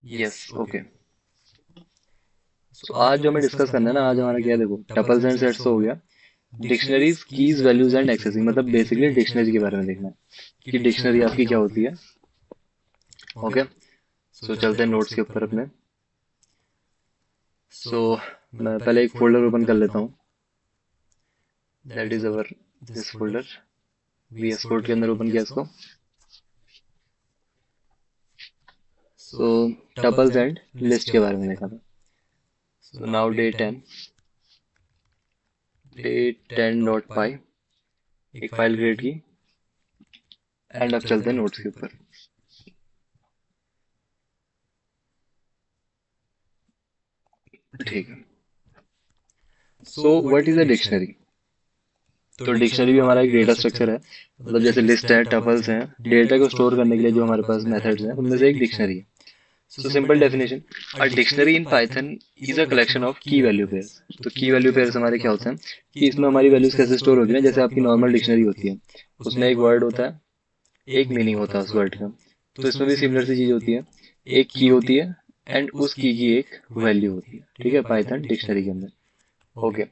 Yes okay. सो आज जो हमें डिस्कस करना है ना, आज हमारा क्या है, देखो टपल्स एंड सेट्स तो हो गया। Dictionaries, keys, values and accessing, मतलब बेसिकली डिक्शनरी के बारे में देखना है कि डिक्शनरी आपकी क्या होती है। ओके, सो चलते हैं नोट्स के ऊपर अपने। सो मैं पहले एक फोल्डर ओपन कर लेता हूँ, that is our this folder. VS code के अंदर ओपन किया इसको। सो टपल्स एंड लिस्ट के बारे में देखा था। सो नाउ डे 10 डॉट पाई एक फाइल क्रिएट की। एंड अब चलते हैं नोट्स के ऊपर। ठीक है। So what is a dictionary? तो डिक्शनरी भी हमारा एक डेटा स्ट्रक्चर है, मतलब जैसे लिस्ट है, टपल्स हैं, डेटा को स्टोर करने के लिए जो हमारे पास मेथड्स हैं उनमें से एक डिक्शनरी है। So simple definition, a dictionary in Python is a collection of की वैल्यू पेयर्स। तो की वैल्यू पेयर्स हमारे क्या होते हैं कि इसमें हमारी वैल्यूज कैसे स्टोर होती है ना, जैसे आपकी नॉर्मल डिक्शनरी होती है, उसमें एक वर्ड होता है, एक मीनिंग होता है उस वर्ड का। तो इसमें भी सिमिलर सी चीज होती है, एक की होती है एंड उस की एक वैल्यू होती है। ठीक है, पाइथन डिक्शनरी के अंदर। Okay,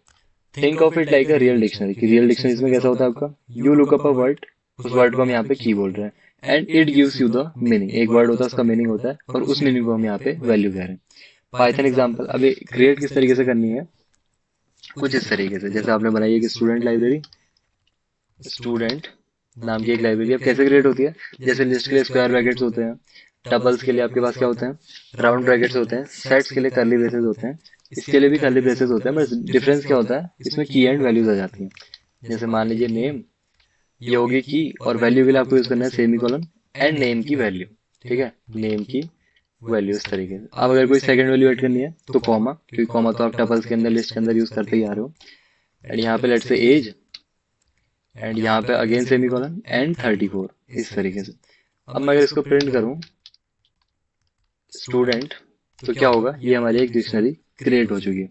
think of it like a real dictionary, कि रियल डिक्शनरी में कैसा होता है आपका, you look up a word, उस वर्ड को हम यहाँ पे की बोल रहे हैं, and it gives you the meaning. एक वर्ड होता है, उसका मीनिंग होता है, और उस मीनिंग को हम यहाँ पे वैल्यू कह रहे हैं। पाइथन एग्जाम्पल अभी क्रिएट किस तरीके से करनी है, कुछ इस तरीके से, जैसे आपने बनाई है कि स्टूडेंट लाइब्रेरी, स्टूडेंट नाम की एक लाइब्रेरी। अब कैसे क्रिएट होती है, जैसे लिस्ट के लिए स्क्वायर ब्रैकेट्स होते हैं, टपल्स के लिए आपके पास क्या होते हैं, राउंड ब्रैकेट्स होते हैं, सेट्स के लिए कर्ली ब्रेसेस होते हैं, इसके लिए भी कर्ली ब्रेसेस होते हैं, बस डिफरेंस क्या होता है, इसमें की एंड वैल्यूज आ जाती हैं। जैसे मान लीजिए नेम, ये होगी की, और वैल्यू के लिए आपको यूज करना है सेमी कॉलन एंड नेम की वैल्यू। ठीक है, नेम की वैल्यू इस तरीके से। अब अगर कोई सेकंड वैल्यू ऐड करनी है तो कॉमा, क्योंकि कॉमा तो आप टपल्स के अंदर, लिस्ट के अंदर यूज करते ही आ रहे हो। एंड यहाँ पे लेट्स से एज, एंड यहाँ पे अगेन सेमी कॉलन एंड 34, इस तरीके से। अब मैं अगर इसको प्रिंट करूं स्टूडेंट, तो क्या होगा, ये हमारी एक डिक्शनरी क्रिएट हो चुकी है।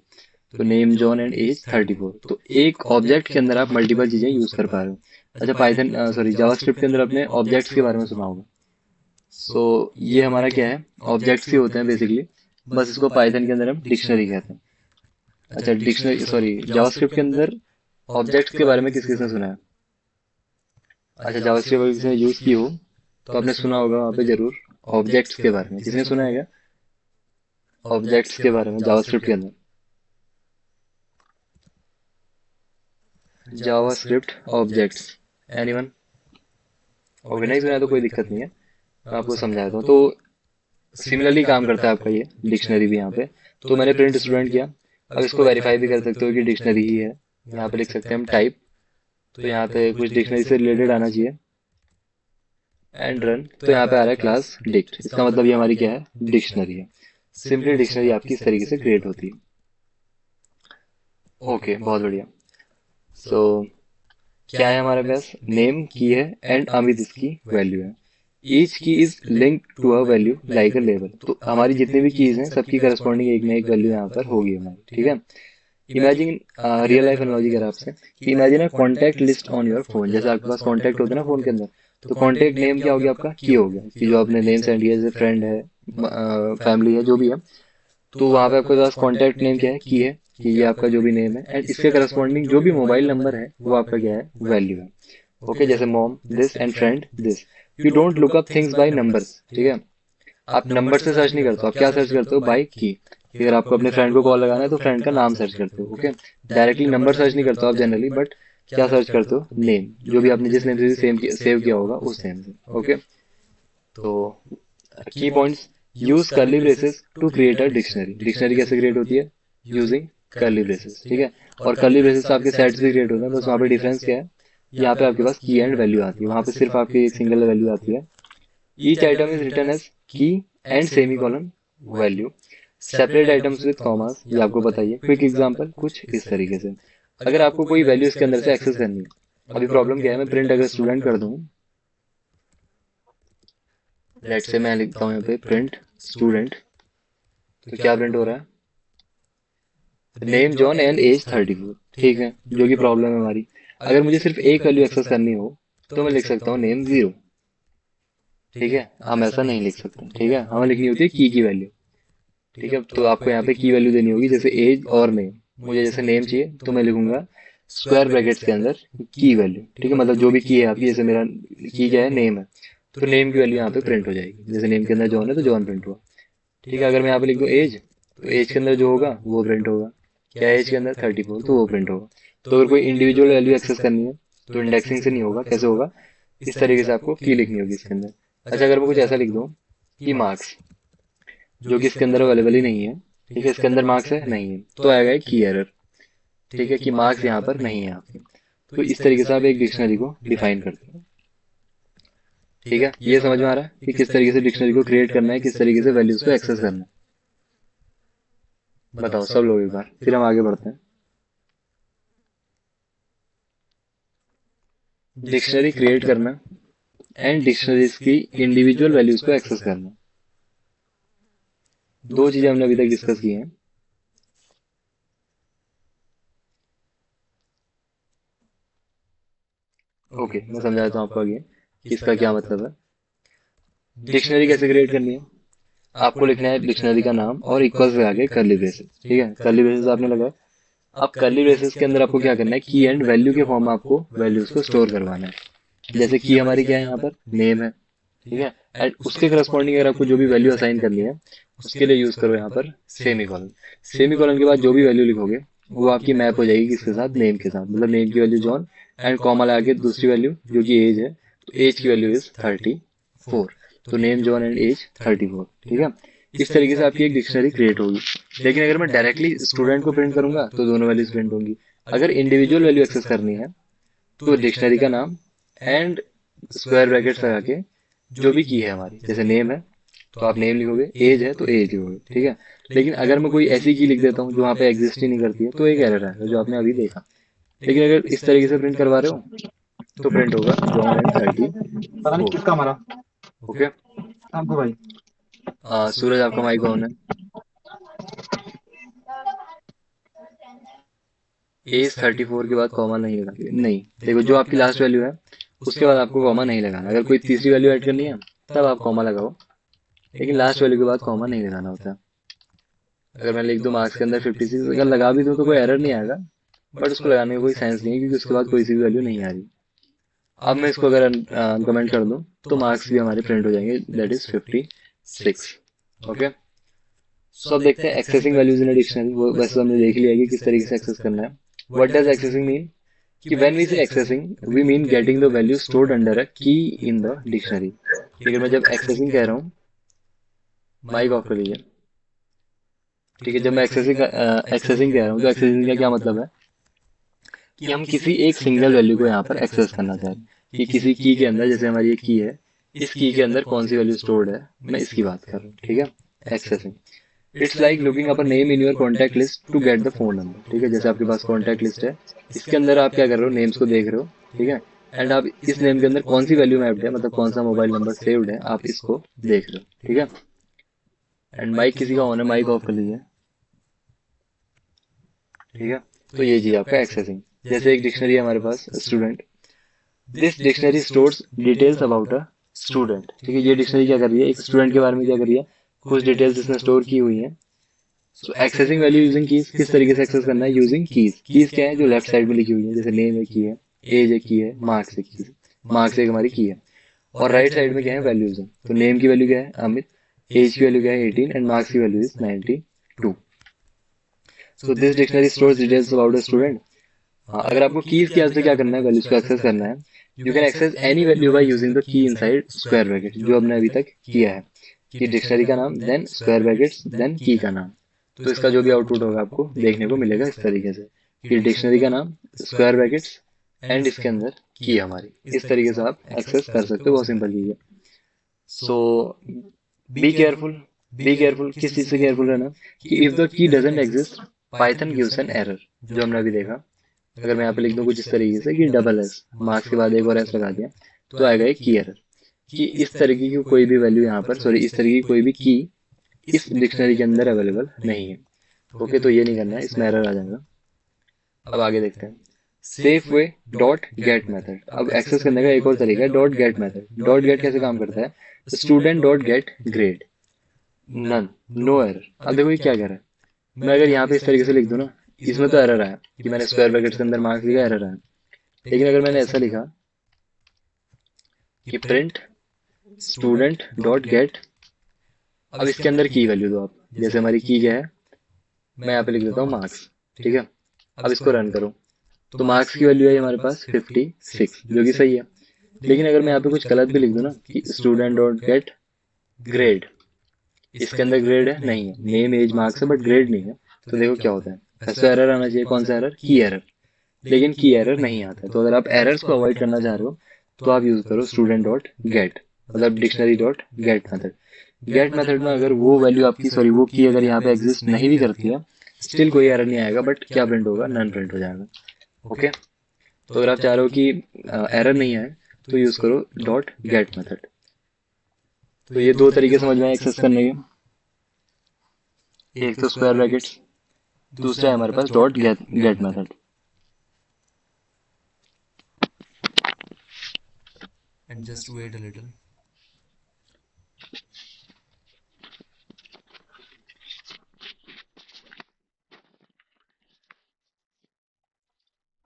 तो नेम, जॉन एंड एज 34। तो एक ऑब्जेक्ट के अंदर आप मल्टीपल चीजें यूज कर पा रहे हो। अच्छा, पाइथन सॉरी जावास्क्रिप्ट के अंदर अपने ऑब्जेक्ट्स के बारे में सुना होगा। सो ये हमारा क्या है, ऑब्जेक्ट्स ही होते हैं बेसिकली, बस इसको पाइथन के अंदर हम डिक्शनरी कहते हैं। अच्छा, डिक्शनरी सॉरी जावास्क्रिप्ट के अंदर ऑब्जेक्ट्स के बारे में किस किसने सुना है? अच्छा, जावास्क्रिप्ट अगर किसी ने यूज की हो तो आपने सुना होगा वहाँ पे जरूर ऑब्जेक्ट्स के बारे में। किसने सुना है क्या ऑब्जेक्ट्स के बारे में जावास्क्रिप्ट के अंदर? JavaScript objects, anyone? ओके, नहीं सुना है तो कोई दिक्कत नहीं है, मैं आपको समझा देता हूँ। तो सिमिलरली काम करता है आपका ये डिक्शनरी भी यहाँ पे। तो मैंने प्रिंट स्टूडेंट किया। अब इसको वेरीफाई भी कर सकते हो कि डिक्शनरी ही है। यहाँ पे लिख सकते हैं हम टाइप, तो यहाँ पे कुछ डिक्शनरी से रिलेटेड आना चाहिए, एंड रन, तो यहाँ पे आ रहा है क्लास डिक्ट। इसका मतलब ये हमारी क्या है, डिक्शनरी है। सिंपली डिक्शनरी आपकी इस तरीके से क्रिएट होती है। ओके, बहुत बढ़िया। सो क्या है हमारे पास, नेम की है एंड अमित इसकी वैल्यू है। Each key is link to a value like a label. तो हमारी जितनी भी कीज हैं सबकी करस्पॉन्डिंग एक ना एक वैल्यू यहाँ पर होगी हमारी। ठीक है, इमेजिन रियल लाइफ एनालॉजी करा आपसे कि imagine a contact list on your phone. जैसे आपके पास कॉन्टैक्ट होते हैं ना फोन के अंदर, तो कॉन्टैक्ट नेम क्या हो गया आपका, की हो गया, कि जो आपने नेम सेंड किया, जैसे फ्रेंड है, फैमिली है, जो भी है, तो वहां पे आपके पास कॉन्टैक्ट नेम क्या है, की है, कि ये आपका जो भी नेम है, एंड इसके करस्पॉन्डिंग जो भी मोबाइल नंबर है वो आपका क्या है, वैल्यू है। ओके, जैसे mom this and friend this. You don't look up things by numbers. ठीक है, आप नंबर से सर्च नहीं करते हो, आप क्या सर्च करते हो, बाय की। अगर आपको अपने फ्रेंड को कॉल लगाना है तो फ्रेंड का नाम सर्च करते हो। ओके, डायरेक्टली नंबर सर्च नहीं करते हो आप जनरली, बट क्या सर्च करते हो, नेम, जो भी आपने जिस नेम से सेम सेव किया होगा उस नेम से। ओके, तो key points, use curly braces to create a dictionary. Dictionary कैसे क्रिएट होती है, यूजिंग कर्ली ब्रेसेस। ठीक है, और कर्ली ब्रेसेस आपके सेट्स भी क्रिएट होते हैं, बस वहाँ पे डिफरेंस क्या है, यहाँ पे आपके पास की एंड वैल्यू आती है, वहाँ पे सिर्फ आपकी एक सिंगल वैल्यू आती है। Each item is written as key and semicolon value, separate items with commas. ये आपको बताइए, क्विक एग्जांपल कुछ इस तरीके से। अगर आपको कोई वैल्यू इसके अंदर से एक्सेस करनी है, अभी प्रॉब्लम क्या है, मैं प्रिंट अगर स्टूडेंट कर दूं, लेट से मैं लिखता हूँ यहाँ पे प्रिंट स्टूडेंट, तो क्या प्रिंट हो रहा है, नेम जॉन एंड एज 34। ठीक है, जो कि प्रॉब्लम है हमारी। अगर मुझे सिर्फ एक वैल्यू एक्सेस करनी हो तो मैं लिख सकता हूँ नेम 0। ठीक है, हम ऐसा नहीं लिख सकते। ठीक है, हमें लिखनी होती है की वैल्यू। ठीक है, तो आपको यहाँ पे की वैल्यू देनी होगी, जैसे एज और नेम। मुझे जैसे नेम चाहिए तो मैं लिखूंगा स्क्वायर ब्रैकेट्स के अंदर की वैल्यू। ठीक है, मतलब जो भी की है आपकी, जैसे मेरा की क्या है, नेम है, तो नेम की वैल्यू यहाँ पे प्रिंट हो जाएगी। जैसे नेम के अंदर जॉन है तो जॉन प्रिंट हुआ। ठीक है, अगर मैं यहाँ पे लिख दूँ एज, तो एज के अंदर जो होगा वो प्रिंट होगा। क्या एज के अंदर 34, तो वो प्रिंट होगा। तो अगर कोई इंडिविजुअल वैल्यू एक्सेस करनी है तो इंडेक्सिंग से नहीं होगा। कैसे होगा, इस तरीके से आपको की लिखनी होगी इसके अंदर। अच्छा, अगर मैं कुछ ऐसा लिख दूँ कि मार्क्स, जो कि इसके अंदर अवेलेबल ही नहीं है, ठीक है, इसके अंदर मार्क्स है नहीं है, तो आएगा एक की एरर। ठीक है, कि मार्क्स यहाँ पर नहीं है आपके। तो इस तरीके से आप एक डिक्शनरी को डिफाइन करते हो। ठीक है, ये समझ में आ रहा है कि किस तरीके से डिक्शनरी को क्रिएट करना है, किस तरीके से वैल्यूज को एक्सेस करना है। बताओ सब लोग एक बार, फिर हम आगे बढ़ते हैं। डिक्शनरी क्रिएट करना एंड डिक्शनरीज की इंडिविजुअल वैल्यूज को एक्सेस करना, दो चीजें हमने अभी तक डिस्कस की हैं। ओके, मैं समझा देता हूँ आपको आगे कि इसका क्या मतलब है। डिक्शनरी कैसे क्रिएट करनी है, आपको लिखना है डिक्शनरी का नाम और इक्वल से आगे कर्ली ब्रेसेस। ठीक है, कर्ली ब्रेसेस आपने लगाया। अब कर्ली ब्रेसेस के अंदर आपको क्या करना है, की एंड वैल्यू के फॉर्म में आपको वैल्यूज को स्टोर करवाना है। जैसे की हमारी क्या है, यहाँ पर नेम है। ठीक है, एंड उसके करस्पॉन्डिंग अगर आपको जो भी वैल्यू असाइन करनी है, उसके लिए यूज करो यहाँ पर सेमी कॉलन। सेमी कॉलन के बाद जो भी वैल्यू लिखोगे वो आपकी मैप हो जाएगी किसके साथ, नेम के साथ। मतलब नेम की वैल्यू जॉन एंड कॉमा लगा के दूसरी वैल्यू जो कि एज है, तो एज की वैल्यू इज 34। तो नेम जॉन एंड एज 34। ठीक है, इस तरीके से आपकी एक डिक्शनरी क्रिएट होगी। लेकिन अगर मैं डायरेक्टली स्टूडेंट को प्रिंट करूंगा तो दोनों वैल्यूज प्रिंट होंगी। अगर इंडिविजुअल वैल्यू एक्सेस करनी है तो डिक्शनरी का नाम एंड स्क्वायर ब्रैकेट्स लगा के जो भी की है हमारी, जैसे नेम है तो आप नेम लिखोगे, एज है तो एज लिखोगे। ठीक है, लेकिन अगर मैं कोई ऐसी की लिख देता हूँ जो वहाँ पे एग्जिस्ट ही नहीं करती है तो एक एरर है जो आपने अभी देखा। लेकिन अगर इस तरीके से प्रिंट करवा रहे हो तो प्रिंट होगा जॉन एंड पता नहीं 34। किसका मारा ओके, आपको भाई। सूरज आपका माइक ऑन है। एज 34 के बाद कॉमा नहीं लगाना, नहीं, देखो जो आपकी लास्ट वैल्यू है उसके बाद आपको कॉमा नहीं लगाना। अगर कोई तीसरी वैल्यू ऐड करनी है तब आप कॉमा लगाओ, लेकिन लास्ट वैल्यू के बाद कॉमा नहीं लगाना होता है। अगर मैं लिख दूं मार्क्स के अंदर 56, अगर लगा भी दूं तो कोई एरर नहीं आएगा, बट उसको लगाने का कोई सेंस नहीं है क्योंकि उसके बाद कोई सी भी वैल्यू नहीं आ रही। अब मैं इसको अगर कमेंट कर दूं तो मार्क्स भी हमारे प्रिंट हो जाएंगे, दैट इज 56। ओके, सो अब देखते हैं accessing values in a dictionary. वो वैसे तो हमने देख लिया कि किस तरीके से एक्सेस करना है। व्हाट डज एक्सेसिंग मीन, कि when we say accessing we mean getting the value stored under a key in the dictionary. ठीक है, मैं जब एक्सेसिंग कह रहा हूँ, माइक ऑफ कर लीजिए। ठीक है, जब मैं एक्सेसिंग कह रहा हूँ तो एक्सेसिंग का क्या मतलब है कि हम किसी एक सिंगल वैल्यू को यहाँ पर एक्सेस करना चाहते हैं। कि किसी की के अंदर, जैसे हमारी ये की है, इस की के अंदर कौन सी वैल्यू स्टोर्ड है, मैं इसकी बात कर रहा हूँ। ठीक है, accessing, it's like looking up a name in your contact list to get the phone number. ठीक है, जैसे आपके पास कॉन्टैक्ट लिस्ट है, इसके अंदर आप क्या कर रहे हो, नेम्स को देख रहे हो। ठीक है, एंड आप इस नेम के अंदर कौन सी वैल्यू मैप्ड है, मतलब कौन सा मोबाइल नंबर सेव्ड है, आप इसको देख रहे हो। ठीक है, एंड माइक किसी का ऑन है, माइक ऑफ कर लीजिए। ठीक है, तो ये चीज आपका एक्सेसिंग। जैसे एक डिक्शनरी है हमारे पास student, this dictionary stores details about a student. ठीक है, ये डिक्शनरी क्या कर रही है, एक स्टूडेंट के बारे में क्या कर रही है, कुछ डिटेल्स इसमें स्टोर की हुई है। सो एक्सेसिंग वैल्यू यूजिंग कीज, किस तरीके से एक्सेस करना है, यूजिंग कीज। कीज क्या है, जो लेफ्ट साइड में लिखी हुई है, जैसे नेम एक की है, एज एक की है, मार्क्स एक की है, मार्क्स एक हमारी की है। और राइट साइड में क्या है, वैल्यूज है। तो नेम की वैल्यू क्या है, अमित, एज की वैल्यू क्या है 18 एंड मार्क्स की value is 92। So this dictionary stores details about a student. हाँ, अगर आपको कीज की हेल्प से क्या करना है, वैल्यूज को एक्सेस करना है, you can access any value by using the key inside square bracket, जो हमने अभी तक किया है कि डिक्शनरी का नाम देन स्क्वायर ब्रैकेट्स देन की का नाम। तो इसका जो भी आउटपुट होगा आपको देखने को मिलेगा इस तरीके से कि डिक्शनरी का नाम स्क्वायर ब्रैकेट्स एंड इसके अंदर की हमारी, इस तरीके से आप एक्सेस कर सकते हो। बहुत सिंपल चीज है। सो बी केयरफुल, बी केयरफुल, किस चीज से केयरफुल रहना, कि if the key doesn't exist Python gives an error, जो हमने अभी देखा। अगर मैं यहाँ पे लिख दूं कुछ इस तरीके से कि डबल एस, मार्क्स के बाद एक और एस लगा दिया, तो आएगा एक की एरर, कि इस तरीके की कोई भी वैल्यू यहाँ पर, सॉरी, इस तरीके की कोई भी की इस डिक्शनरी के अंदर अवेलेबल नहीं है। ओके, तो ये नहीं करना है, इसमें एरर आ जाएगा। अब आगे देखते हैं। Safe way dot get method. अब एक्सेस करने का एक और तरीका है dot get method. Dot get कैसे काम करता है? Student dot get grade none, no error. अब देखो ये क्या कह रहा है, मैं अगर यहाँ पे इस तरीके से लिख दूं ना, इसमें तो एरर आया कि मैंने स्क्वायर ब्रैकेट्स के अंदर मार्क्स लिखा, एरर आया। लेकिन अगर मैंने ऐसा लिखा कि प्रिंट स्टूडेंट डॉट गेट, अब इसके अंदर की वैल्यू दो आप, जैसे हमारी की क्या है, मैं यहाँ पे लिख देता हूँ मार्क्स, ठीक है। अब इसको रन करो तो मार्क्स की वैल्यू है हमारे पास 56, जो कि सही है। लेकिन अगर मैं यहाँ पे कुछ गलत भी लिख दूं ना कि स्टूडेंट डॉट गेट ग्रेड, इसके अंदर ग्रेड है नहीं है, नेम एज मार्क्स है बट ग्रेड नहीं है, तो देखो क्या होता है। वैसे एरर आना चाहिए, कौन सा एरर? की एरर। लेकिन की एरर नहीं आता है। तो अगर आप एरर्स को अवॉइड करना चाह रहे हो तो आप यूज करो स्टूडेंट डॉट गेट, मतलब dictionary dot get method. Get method में अगर वो वैल्यू आपकी, सॉरी वो की अगर यहाँ पे एग्जिस्ट नहीं भी करती है, स्टिल कोई एरर नहीं आएगा, बट क्या प्रिंट होगा? नन प्रिंट हो जाएगा। ओके, तो अगर आप चाह रहे हो कि एरर नहीं आए तो यूज करो डॉट गेट मेथड। तो ये दो तरीके समझ में आए एक्सेस करने के, एक तो स्क्वायर ब्रैकेट्स, दूसरा है हमारे पास dot get get method. And just wait a little.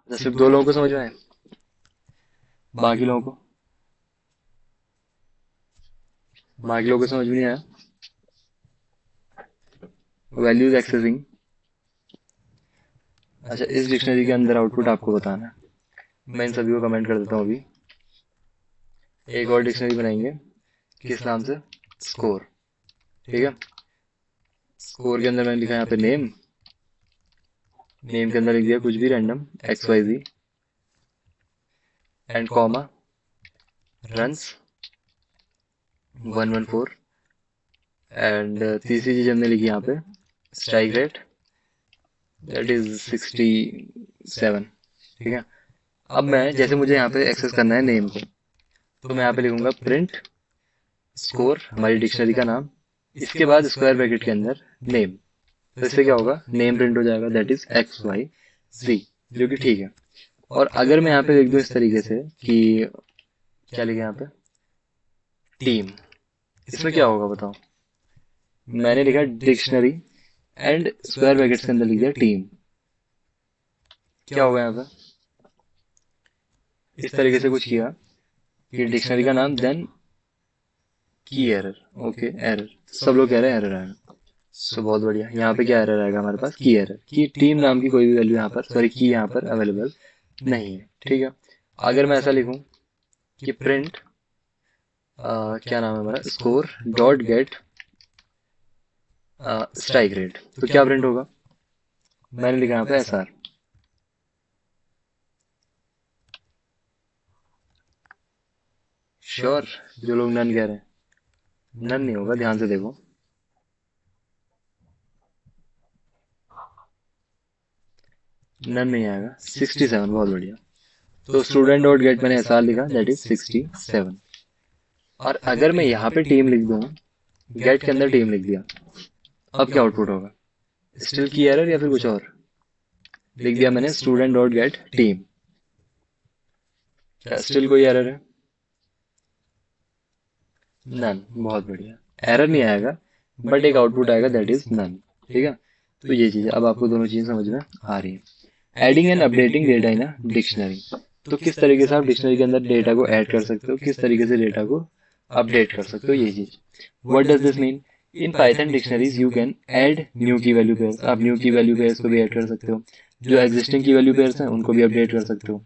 सिर्फ दो लोगों को समझ में आए, बाकी लोगों को समझ में नहीं आया। वैल्यूज एक्सेसिंग, अच्छा इस डिक्शनरी के अंदर आउटपुट आपको बताना है। मैं इन सभी को कमेंट कर देता हूँ अभी। एक और डिक्शनरी बनाएंगे, किस नाम से? स्कोर, ठीक है। स्कोर के अंदर मैंने लिखा यहाँ पे नेम, नेम के अंदर लिख दिया कुछ भी random XYZ and comma runs 114 and तीसरी चीज हमने लिखी यहाँ पे स्ट्राइक रेट, दैट इज 67, ठीक है। अब मैं जैसे मुझे यहाँ पे एक्सेस करना है नेम को, तो मैं यहाँ पे लिखूंगा प्रिंट स्कोर, हमारी डिक्शनरी का नाम, इसके बाद स्क्वायर ब्रैकेट के अंदर नेम। तो इससे क्या होगा? नेम प्रिंट हो जाएगा, दैट इज XYZ, जो कि ठीक है। और अगर मैं यहाँ पे लिख दूं इस तरीके से कि क्या लिखे यहाँ पे टीम, इसमें क्या होगा बताओ? मैंने लिखा डिक्शनरी एंड स्क्वायर ब्रैकेट्स के अंदर लिख दिया टीम, क्या होगा यहाँ पे? इस तरीके से कुछ किया कि डिक्शनरी का नाम देन की एरर, ओके एरर, सब लोग कह रहे हैं एरर आएगा। सो बहुत बढ़िया, यहाँ पे क्या एरर आएगा हमारे पास? की एरर, की टीम नाम की कोई भी वैल्यू यहाँ पर, सॉरी की यहाँ पर अवेलेबल नहीं है, ठीक है। अगर मैं ऐसा लिखूं कि प्रिंट क्या नाम है हमारा, score dot gate strike rate, तो क्या प्रिंट होगा? मैंने लिखा यहाँ पे SR। श्योर? जो लोग नन कह रहे हैं, नन नहीं होगा, ध्यान से देखो। नन नहीं आएगा, 67, बहुत बढ़िया। तो स्टूडेंट डॉट गेट मैंने SR लिखा, दैट इज 67। और अगर मैं यहाँ पे टीम लिख दूं, गेट के अंदर टीम लिख दिया, अब क्या आउटपुट होगा? स्टिल की एरर या फिर कुछ और? लिख दिया मैंने स्टूडेंट डॉट गेट टीम, क्या स्टिल कोई एरर है? नन, बहुत बढ़िया, एरर नहीं आएगा बट एक आउटपुट आएगा, दैट इज नन, ठीक है। तो ये चीज है, अब आपको दोनों चीजें समझ में आ रही है। Adding and updating data in a dictionary, तो किस तरीके से आप डिक्शनरी के अंदर डेटा को ऐड कर सकते हो, किस तरीके से डेटा को अपडेट कर सकते हो, ये चीज। What does this mean? In Python dictionaries you can add new की वैल्यू पेयर्स, आप न्यू की वैल्यू पेयर्स को भी ऐड कर सकते हो, जो एग्जिस्टिंग की वैल्यू पेयर्स हैं उनको भी अपडेट कर सकते हो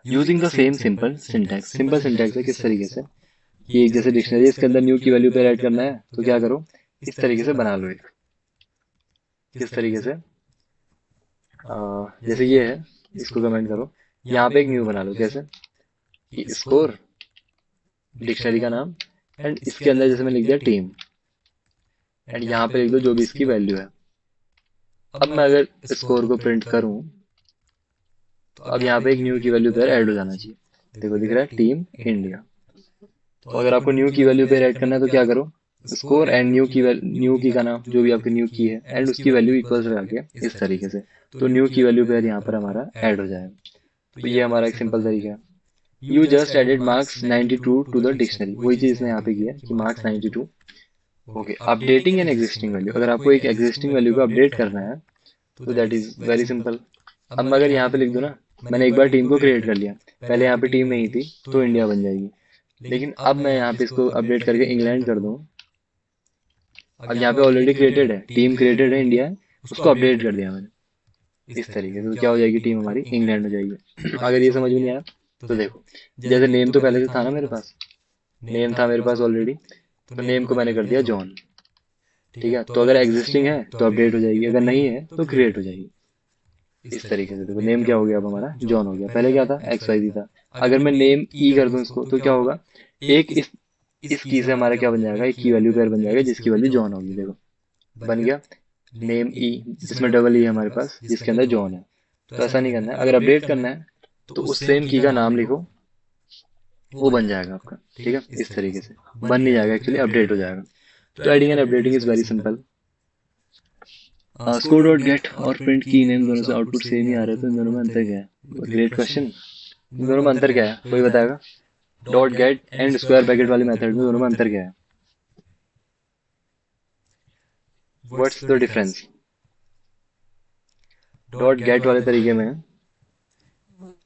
using the same simple syntax. Simple syntax है किस तरीके से कि एक जैसे डिक्शनरी इसके अंदर न्यू की वैल्यू पेयर ऐड करना है, तो क्या करो, इस तरीके से बना लो एक, किस तरीके से जैसे ये है, इसको कमेंट करो, यहाँ पे एक न्यू बना लो, कैसे कि स्कोर डिक्शनरी का नाम एंड इसके अंदर जैसे मैं लिख दिया टीम एंड यहाँ पे लिख दो जो भी इसकी वैल्यू है। अब मैं अगर स्कोर को प्रिंट करूं तो अब यहाँ पे एक न्यू की वैल्यू पेयर ऐड हो जाना चाहिए, देखो दिख रहा है टीम इंडिया। तो अगर आपको न्यू की वैल्यू पेयर ऐड करना है तो क्या करो, स्कोर एंड न्यू की का नाम जो भी आपकी न्यू की है एंड उसकी वैल्यू इक्वल्स लगा के इस तरीके से, तो न्यू की वैल्यू पेयर यहाँ पर हमारा ऐड हो जाएगा। तो ये हमारा एक सिंपल तरीका है। You just added marks 92 to the dictionary, वही चीज इसने यहाँ पे किया कि marks 92। Okay, updating an existing value, अगर आपको एक एग्जिस्टिंग वैल्यू को अपडेट करना है तो दैट इज वेरी सिंपल। अब मैं अगर यहाँ पे लिख दूँ ना, मैंने एक बार टीम को क्रिएट कर लिया, पहले यहाँ पे टीम नहीं थी तो इंडिया बन जाएगी, लेकिन अब मैं यहाँ पे इसको अपडेट करके इंग्लैंड कर दूँ। अब यहाँ पे ऑलरेडी क्रिएटेड है, टीम क्रिएटेड है, इंडिया है, उसको अपडेट कर दिया मैंने इस तरीके से, तो क्या हो जाएगी टीम हमारी इंग्लैंड हो जाएगी। अगर ये समझ में नहीं आया तो देखो, जैसे नेम तो पहले से था ना मेरे पास, नेम था मेरे पास ऑलरेडी, तो नेम को मैंने कर दिया जॉन। ठीक है, तो अगर एग्जिस्टिंग है तो अपडेट हो जाएगी, अगर नहीं है तो क्रिएट हो जाएगी इस तरीके से। देखो नेम क्या हो गया अब हमारा, जॉन हो गया, पहले क्या था XYZ था। अगर मैं नेम ई कर दूं इसको तो क्या होगा, एक इस की से हमारा क्या बन जाएगा, एक की वैल्यू पेयर बन जाएगा जिसकी वैल्यू जॉन होगी। देखो बन गया नेम ई, जिसमें डबल ई है हमारे पास, जिसके अंदर जॉन है। तो ऐसा नहीं करना है, अगर अपडेट करना है तो उस सेम की का नाम लिखो, वो बन जाएगा आपका। ठीक है, इस तरीके से बन नहीं जाएगा एक्चुअली, अपडेट हो जाएगा। तो adding and updating is very simple. Score dot gate और प्रिंट की नेम दोनों से आउटपुट सेम ही आ रहा है, तो इन दोनों में अंतर क्या है? Great question. इन दोनों में अंतर क्या है, कोई बताएगा? Dot gate and square bracket वाले मेथड में दोनों में अंतर क्या है? What's the difference? Dot gate वाले तरीके में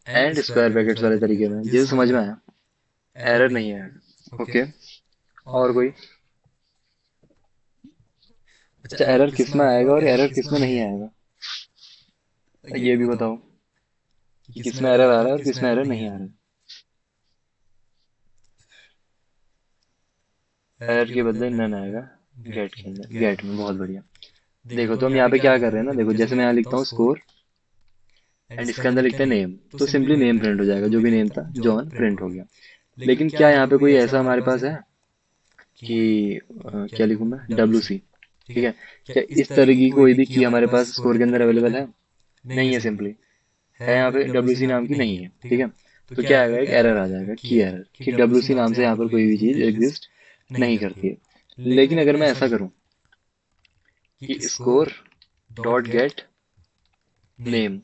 एंड स्क्वायर ब्रैकेट्स वाले तरीके में, ये समझ में आया, एरर नहीं है। ओके, और कोई? अच्छा, एरर किस में आएगा और एरर किस में नहीं आएगा, ये भी बताओ कि किस में एरर आ रहा है और किस में एरर नहीं आ रहा है। एरर के बदले नन आएगा गेट के अंदर, गेट में। बहुत बढ़िया। देखो तो हम यहाँ पे क्या कर रहे हैं ना, देखो जैसे मैं यहाँ लिखता हूँ स्कोर एंड इसके अंदर लिखते हैं नेम, तो सिंपली नेम प्रिंट हो जाएगा, जो भी नेम था जॉन प्रिंट हो गया। लेकिन क्या यहाँ पे कोई ऐसा हमारे पास है कि क्या लिखूं मैं, WC। ठीक है, क्या इस तरह की कोई भी की हमारे पास स्कोर के अंदर अवेलेबल है? नहीं है, सिंपली है यहाँ पे WC नाम की नहीं है। ठीक है, तो क्या आएगा, एक एरर आ जाएगा, की एरर, कि WC नाम से यहाँ पर कोई भी चीज एग्जिस्ट नहीं करती है। लेकिन अगर मैं ऐसा करूं कि स्कोर डॉट गेट नेम,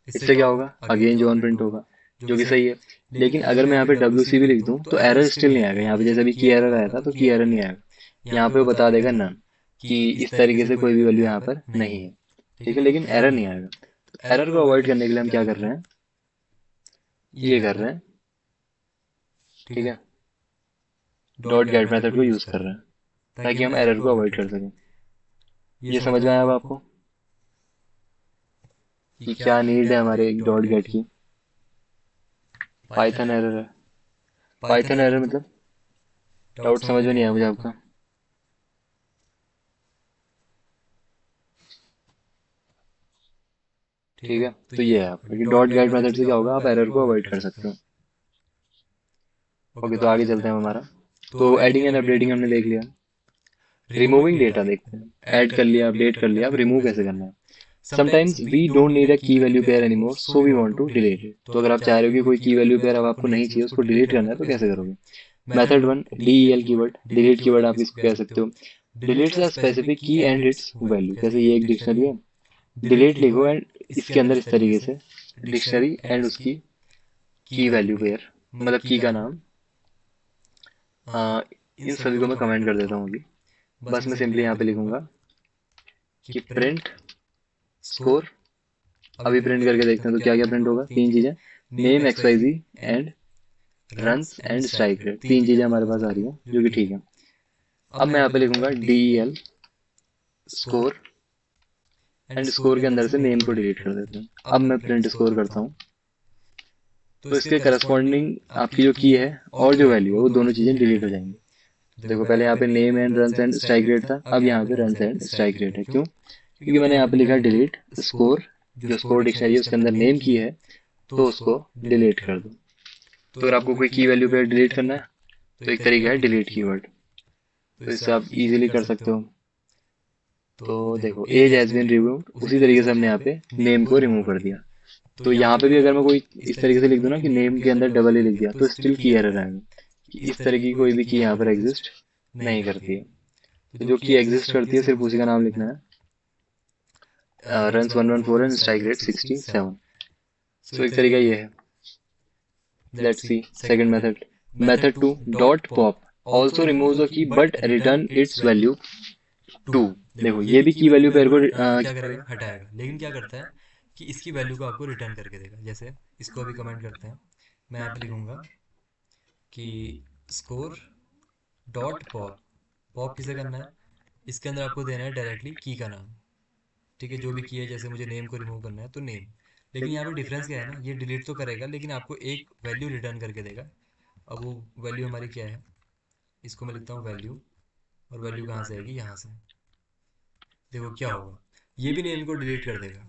इससे क्या होगा, अगेन जॉन प्रिंट होगा, जो कि सही है। लेकिन अगर मैं यहाँ पे WC भी लिख दूं तो एरर स्टिल नहीं आएगा। यहाँ पे जैसे अभी की एरर आया था तो की एरर नहीं आएगा, यहाँ पे वो बता देगा नन, कि इस तरीके से कोई भी वैल्यू यहाँ पर नहीं है। ठीक है, लेकिन एरर नहीं आएगा। तो एरर को अवॉइड करने के लिए हम क्या कर रहे हैं, ये कर रहे हैं। ठीक है, डॉट गेट मेथड को यूज कर रहे हैं ताकि हम एरर को अवॉइड कर सकें। ये समझ में आया अब आपको कि क्या नीड है हमारे एक डॉट गेट की? पाइथन एरर है। पाइथन एरर मतलब डाउट समझ में नहीं आया मुझे आपका। ठीक है, तो ये है आपका कि डॉट गेट मेथड से क्या होगा, आप एरर को अवॉइड कर सकते हो। ओके, तो आगे चलते हैं हमारा। तो एडिंग एंड अपडेटिंग हमने देख लिया। रिमूविंग डेटा देखते हैं, ऐड कर लिया, अपडेट कर लिया, अब रिमूव कैसे करना है। Sometimes we don't need a key value pair anymore, so we want to delete it. तो अगर आप चाह रहे हो कि कोई की वैल्यू पेयर अब आपको नहीं चाहिए, उसको डिलीट करना है, तो कैसे करोगे? Method 1, DEL keyword, delete keyword आप इसको कह सकते हो। डिलीट्स अ स्पेसिफिक की एंड इट्स वैल्यू, जैसे ये एक डिक्शनरी है, डिलीट लिखो एंड इसके अंदर इस तरीके से डिक्शनरी एंड उसकी की वैल्यू पेयर, मतलब की का नाम। इन सभी को मैं कमेंट कर देता हूँ अभी। बस मैं सिंपली यहाँ पे लिखूंगा कि प्रिंट स्कोर। अभी प्रिंट करके देखते हैं तो क्या क्या प्रिंट होगा। तीन चीजें, name XYZ and runs and strike rate, तीन चीजें हमारे पास आ रही हैं, जो कि ठीक है। अब मैं यहाँ पे लिखूंगा DEL स्कोर एंड स्कोर के अंदर से नेम को डिलीट कर देते हैं। अब मैं प्रिंट स्कोर करता हूँ, तो इसके करस्पॉन्डिंग आपकी जो की है और जो वैल्यू है वो दोनों चीजें डिलीट हो जाएंगी। देखो पहले यहाँ पे name and runs and strike rate था, अब यहाँ पे रन्स एंड स्ट्राइक रेट है। क्यों? क्योंकि मैंने यहाँ पे लिखा डिलीट स्कोर, जो स्कोर डिक्शनरी है उसके अंदर नेम की है, तो उसको डिलीट कर दो। तो अगर आपको कोई की वैल्यू पे डिलीट करना है तो एक तरीका है डिलीट कीवर्ड, तो इससे आप इजीली कर सकते हो। तो देखो एज हैज बीन रिमूव्ड, उसी तरीके से हमने यहाँ पे नेम को रिमूव कर दिया। तो यहाँ पे भी अगर मैं कोई इस तरीके से लिख दूं ना कि नेम के अंदर डबल ई लिख दिया, तो स्टिल की एरर आएगा कि इस तरह की कोई भी की यहाँ पर एग्जिस्ट नहीं करती है। तो जो की एग्जिस्ट करती है सिर्फ उसी का नाम लिखना है। Runs 114 and strike rate 67। सो एक तरीका ये है। Let's see second method. Method 2 dot pop also removes the key but return it's value 2। देखो ये भी की वैल्यू पेयर को क्या करेगा, हटाएगा, लेकिन क्या करता है कि इसकी वैल्यू को आपको रिटर्न करके देगा। जैसे इसको अभी कमेंट करते हैं, मैं यहाँ पे लिखूंगा कि स्कोर डॉट पॉप। पॉप किसे करना है, इसके अंदर आपको देना है डायरेक्टली की का नाम, ठीक है, जो भी की है। जैसे मुझे नेम को रिमूव करना है तो नेम, लेकिन यहाँ पे डिफरेंस क्या है ना, ये डिलीट तो करेगा लेकिन आपको एक वैल्यू रिटर्न करके देगा। अब वो वैल्यू हमारी क्या है, इसको मैं लिखता हूँ वैल्यू, और वैल्यू कहाँ से आएगी, यहाँ से। देखो क्या होगा, ये भी नेम को डिलीट कर देगा।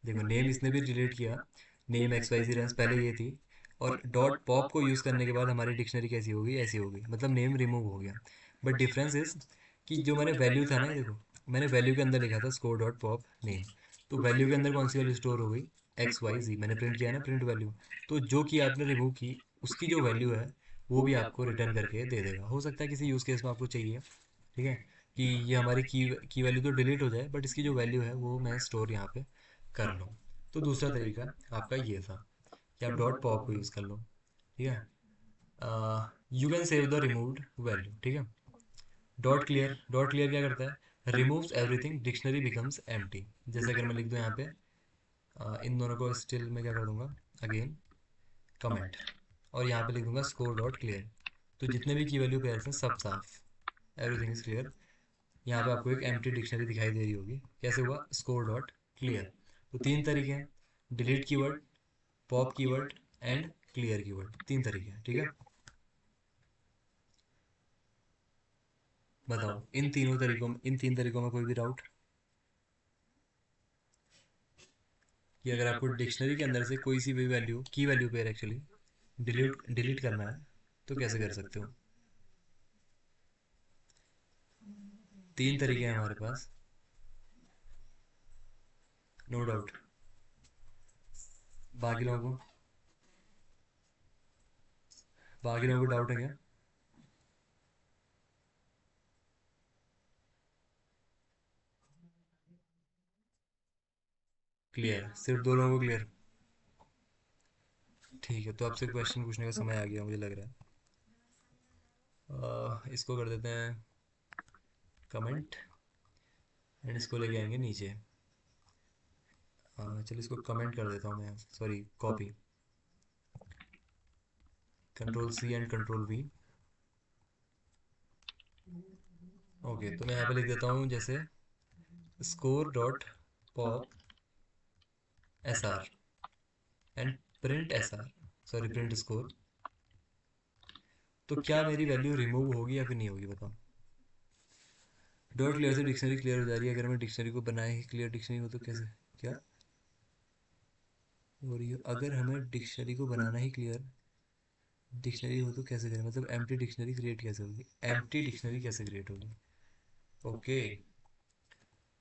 देखो नेम इसने भी डिलीट किया, name x Y C runs पहले ये थी, और डॉट पॉप को यूज़ करने के बाद हमारी डिक्शनरी कैसी होगी, ऐसी होगी, मतलब नेम रिमूव हो गया। बट डिफरेंस इज कि जो मैंने वैल्यू था ना, ये देखो मैंने वैल्यू के अंदर लिखा था स्कोर डॉट पॉप नेम, तो वैल्यू के अंदर कौन सी वैल्यू स्टोर हो गई, एक्स वाई जी, मैंने प्रिंट किया है ना, प्रिंट वैल्यू। तो जो कि आपने रिमूव की उसकी जो वैल्यू है वो भी आपको रिटर्न करके दे देगा। हो सकता है किसी यूज़ केस में आपको चाहिए, ठीक है, कि ये हमारी की वैल्यू तो डिलीट हो जाए बट इसकी जो वैल्यू है वो मैं स्टोर यहाँ पे कर लूँ। तो दूसरा तरीका आपका ये था कि आप डॉट पॉप को यूज़ कर लो, ठीक है। You can save the removed value, ठीक है। डॉट क्लियर, डॉट क्लियर क्या करता है, removes everything, dictionary becomes empty. जैसे अगर मैं लिख दूँ यहाँ पे इन दोनों को स्टिल मैं क्या कर दूंगा, अगेन कमेंट, और यहाँ पे लिख दूंगा स्कोर डॉट क्लियर। तो जितने भी की वैल्यू पेयर्स हैं सब साफ, एवरीथिंग इज क्लियर। यहाँ पे आपको एक एम्प्टी डिक्शनरी दिखाई दे रही होगी। कैसे हुआ, स्कोर डॉट क्लियर। तो तीन तरीके हैं, delete keyword, pop keyword and clear keyword, तीन तरीके हैं, ठीक है। बताओ इन तीन तरीकों में कोई भी डाउट, कि अगर आपको डिक्शनरी के अंदर से कोई सी भी वैल्यू, की value pair actually delete delete करना है तो कैसे कर सकते हो। तीन तरीके हैं हमारे पास, नो डाउट। बाकी लोगों को बाकी लोगों को डाउट है क्या, क्लियर, सिर्फ दो लोगों को क्लियर। ठीक है, तो आपसे क्वेश्चन पूछने का समय आ गया मुझे लग रहा है। इसको कर देते हैं कमेंट, एंड इसको लेके आएंगे नीचे। चलो इसको कमेंट कर देता हूँ मैं, sorry copy, control C and control V. Okay, तो मैं यहाँ पे लिख देता हूँ जैसे score dot pop S R and print S R, sorry print score. तो क्या मेरी वैल्यू रिमूव होगी या फिर नहीं होगी, बताओ। डॉट क्लियर से डिक्शनरी क्लियर हो जा रही है, अगर मैं डिक्शनरी को बनाए ही क्लियर डिक्शनरी हो तो कैसे, क्या हो रही है, अगर हमें डिक्शनरी को बनाना ही क्लियर डिक्शनरी हो तो कैसे करें, मतलब एम्प्टी डिक्शनरी क्रिएट कैसे होगी, एम्प्टी डिक्शनरी कैसे क्रिएट होगी। ओके,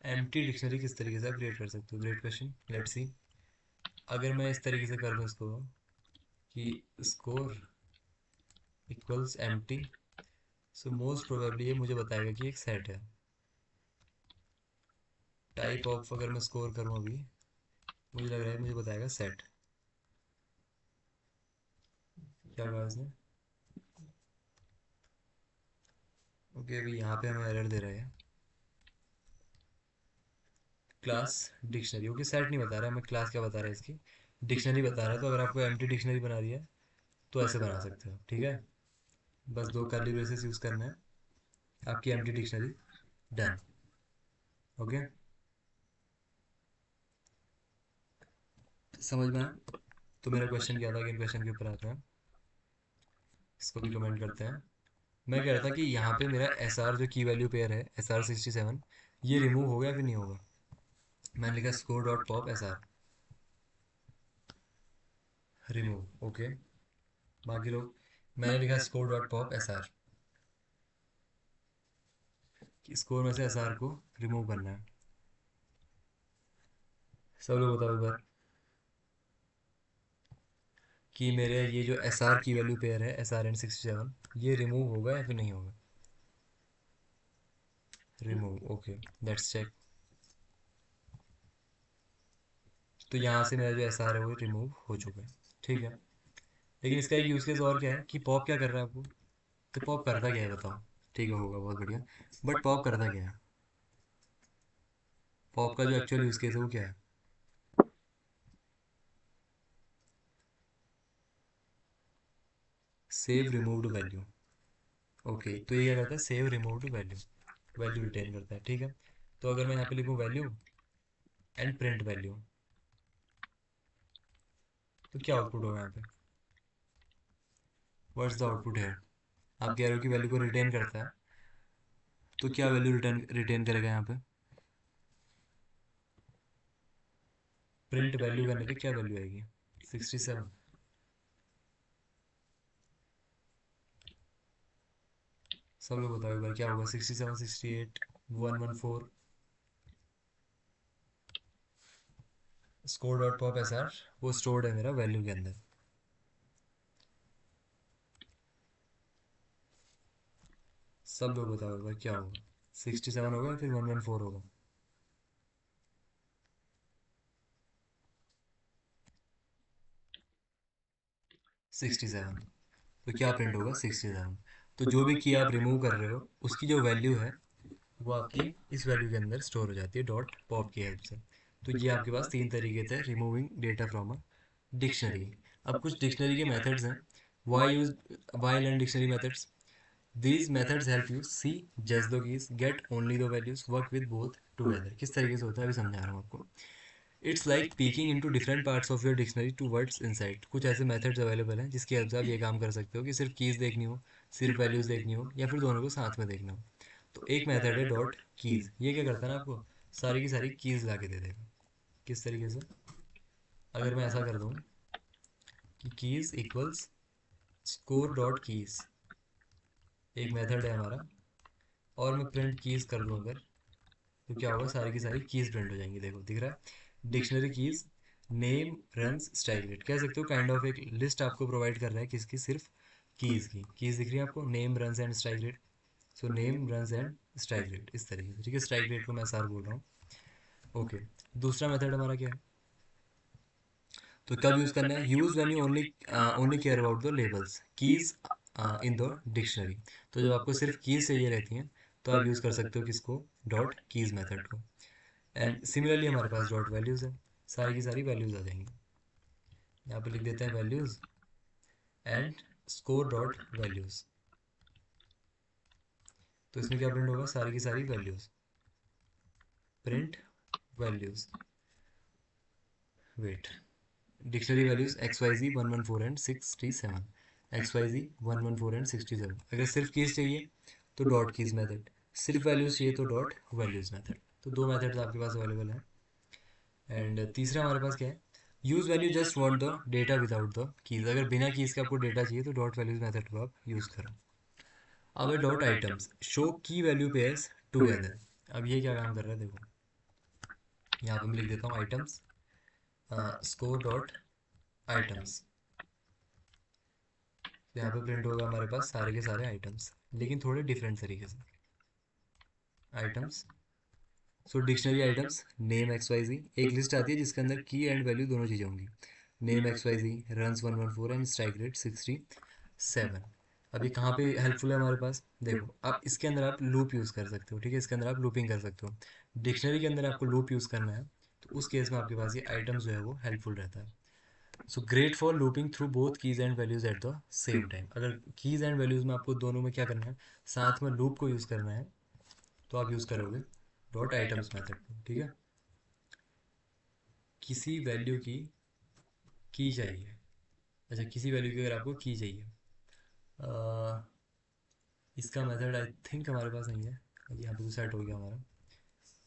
एम्प्टी डिक्शनरी किस तरीके से आप क्रिएट कर सकते हो, ग्रेट क्वेश्चन, लेट्स सी। अगर मैं इस तरीके से कर दूं इसको कि score equals empty, so most probably ये मुझे बताएगा कि एक सेट है। टाइप ऑफ अगर मैं स्कोर करूं अभी, मुझे लग रहा है मुझे बताएगा सेट। क्या कहा इसने, ओके अभी यहाँ पे हमें एरर दे रहा है, क्लास डिक्शनरी, ओके सेट नहीं बता रहा है हमें, क्लास क्या बता रहा है इसकी, डिक्शनरी बता रहा है। तो अगर आपको एम्प्टी डिक्शनरी बना रही है तो ऐसे बना सकते हो, ठीक है। बस दो कर्ली ब्रेसेस यूज़ करना है, आपकी एम्प्टी डिक्शनरी डन। ओके, समझ में आया। तो मेरा क्वेश्चन क्या था, कि क्वेश्चन के ऊपर आते हैं, इसको भी कमेंट करते हैं। मैं कह रहा था कि यहाँ पे मेरा एस आर जो की वैल्यू पेयर है एस आर 67, ये रिमूव हो गया फिर नहीं होगा। मैंने लिखा score dot pop S are remove, okay. बाकी लोग, मैंने लिखा score dot pop S are, कि स्कोर में से एस आर को रिमूव करना है। सब लोग बताओ एक बार कि मेरे ये जो S R key value pair है एस आर एंड 67, ये रिमूव होगा या फिर नहीं होगा। Remove, okay let's check. तो यहाँ से मेरा जो एस आर है वो रिमूव हो चुका है, ठीक है। लेकिन इसका एक यूज़ केस और क्या है कि पॉप क्या कर रहा है आपको, तो पॉप करता क्या है बताओ। ठीक है, होगा बहुत बढ़िया, बट पॉप करता क्या है, पॉप का जो एक्चुअल यूज़ केस है वो क्या है। सेव रिमूव्ड वैल्यू, ओके तो ये क्या करता है, save removed value, value retain करता है, ठीक है। तो अगर मैं यहाँ पे लिखूँ वैल्यू एंड प्रिंट वैल्यू, तो क्या आउटपुट होगा यहाँ पे, व्हाट्स द आउटपुट है। आप कह रहे हो कि वैल्यू को रिटेन करता है, तो क्या वैल्यू रिटर्न रिटेन करेगा यहाँ पे, प्रिंट वैल्यू करने पे क्या वैल्यू आएगी, 67। सब लोग बताओ एक बार क्या होगा, 67, 68, 114, score dot pop S are वो स्टोर्ड है मेरा वैल्यू के अंदर। सब लोग बताओ एक बार क्या होगा, 67 होगा या फिर 114 होगा। 67, तो क्या प्रिंट होगा 67। तो जो भी की आप रिमूव कर रहे हो उसकी जो वैल्यू है वो आपकी इस वैल्यू के अंदर स्टोर हो जाती है डॉट पॉप की हेल्प से। तो ये आपके पास तीन तरीके थे removing data from a dictionary. अब कुछ डिक्शनरी के मेथड्स हैं, why use, why learn dictionary methods. These methods help you see, judge the keys, get only the values, work with both together। किस तरीके से होता है अभी समझा रहा हूँ आपको। It's like peeking into different parts of your dictionary to words inside. कुछ ऐसे मेथड्स अवेलेबल हैं जिसकी हेल्प से आप ये काम कर सकते हो कि सिर्फ कीज़ देखनी हो, सिर्फ वैल्यूज़ देखनी हो, या फिर दोनों को साथ में देखना हो। तो एक मेथड है डॉट कीज़, ये क्या करता है ना आपको सारी की सारी कीज़ ला के दे देगा। किस तरीके से, अगर मैं ऐसा कर दूँ कि keys equals score dot keys, एक मेथड है हमारा, और मैं प्रिंट कीज़ कर दूँ अगर, तो क्या होगा सारी की सारी कीज़ प्रिंट हो जाएंगी। देखो दिख रहा है dictionary keys, name runs strike rate, कह सकते हो काइंड ऑफ एक लिस्ट आपको प्रोवाइड कर रहा है किसकी, सिर्फ कीज़ की। कीज़ दिख रही है आपको, name runs and strike rate. So name runs and strike rate इस तरीके से, ठीक है। स्ट्राइक रेट को मैं सार बोल रहा हूँ, ओके। दूसरा मेथड हमारा क्या है, तो कब यूज़ करना है, use when you only only care about the labels keys in the dictionary. तो जब आपको सिर्फ कीज़ चाहिए रहती हैं तो आप यूज़ कर सकते हो किसको, डॉट कीज़ मेथड को। एंड सिमिलरली हमारे पास डॉट वैल्यूज़ है, सारी की सारी वैल्यूज़ आ जाएंगी। यहाँ पे लिख देते हैं values and score dot values. तो इसमें क्या प्रिंट होगा, सारी की सारी values, print values, wait, dictionary values X Y G 114 and 67, X Y G 114 and 67। अगर सिर्फ कीज़ चाहिए तो डॉट कीज़ मेथड, सिर्फ वैल्यूज़ चाहिए तो डॉट वैल्यूज़ मेथड। तो दो मेथड्स आपके पास अवेलेबल हैं। एंड तीसरा हमारे पास क्या है, use value just want the data without the keys. अगर बिना कीज़ के आपको डेटा चाहिए तो डॉट वैल्यूज़ मेथड को आप यूज़ करो। अब है डॉट आइटम्स, शो की वैल्यू पेयर्स टुगेदर। अब ये क्या काम कर रहा है देखो, यहाँ पे मैं लिख देता हूँ आइटम्स स्कोर डॉट आइटम्स। तो यहाँ पे प्रिंट होगा हमारे पास सारे के सारे आइटम्स, लेकिन थोड़े डिफरेंट तरीके से। Items, so dictionary items, name x Y z, एक लिस्ट आती है जिसके अंदर की एंड वैल्यू दोनों चीज़ें होंगी। Name x Y G, runs 114 and strike rate 67। अब ये कहाँ पे हेल्पफुल है हमारे पास, देखो आप इसके अंदर आप लूप यूज़ कर सकते हो, ठीक है। इसके अंदर आप लूपिंग कर सकते हो। डिक्शनरी के अंदर आपको लूप यूज़ करना है, तो उस केस में आपके पास ये आइटम्स जो है वो हेल्पफुल रहता है। So great for looping through both keys and values at the same time. अगर कीज़ एंड वैल्यूज़ में आपको दोनों में क्या करना है, साथ में लूप को यूज़ करना है, तो आप यूज़ करोगे डॉट आइटम्स मेथड को, ठीक है। किसी वैल्यू की चाहिए, अच्छा किसी वैल्यू की अगर आपको की चाहिए, इसका मेथड आई थिंक हमारे पास नहीं है, यहाँ पे तो सेट हो गया हमारा।